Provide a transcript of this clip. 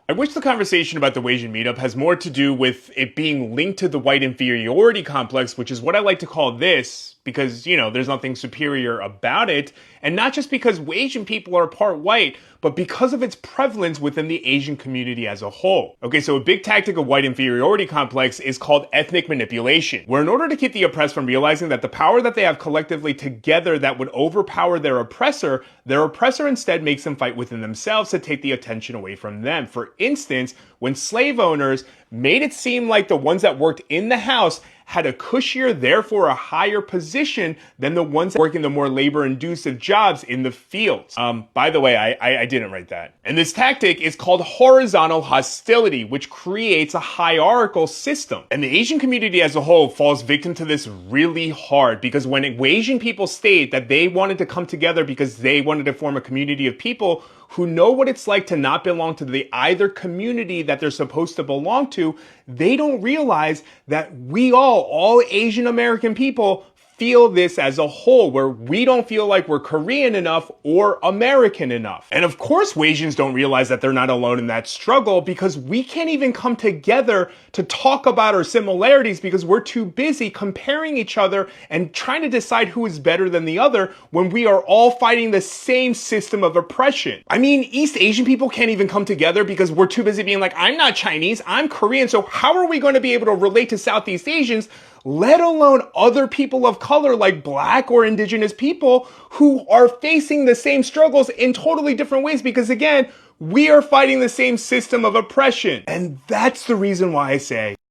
I wish the conversation about the Wasian meetup has more to do with it being linked to the white inferiority complex, which is what I like to call this, because, there's nothing superior about it. And not just because Asian people are part white, but because of its prevalence within the Asian community as a whole. Okay, so a big tactic of white inferiority complex is called ethnic manipulation, where in order to keep the oppressed from realizing that the power that they have collectively together that would overpower their oppressor instead makes them fight within themselves to take the attention away from them. For instance, when slave owners made it seem like the ones that worked in the house had a cushier, therefore a higher position than the ones working the more labor-inducive jobs in the fields. By the way, I didn't write that. And this tactic is called horizontal hostility, which creates a hierarchical system. And the Asian community as a whole falls victim to this really hard, because when Asian people state that they wanted to come together because they wanted to form a community of people who know what it's like to not belong to the either community that they're supposed to belong to, they don't realize that we all Asian American people, feel this as a whole, where we don't feel like we're Korean enough or American enough. And of course, Asians don't realize that they're not alone in that struggle, because we can't even come together to talk about our similarities because we're too busy comparing each other and trying to decide who is better than the other when we are all fighting the same system of oppression. I mean, East Asian people can't even come together because we're too busy being like, I'm not Chinese, I'm Korean, so how are we going to be able to relate to Southeast Asians, let alone other people of color like Black or Indigenous people who are facing the same struggles in totally different ways? Because again, we are fighting the same system of oppression. And that's the reason why I say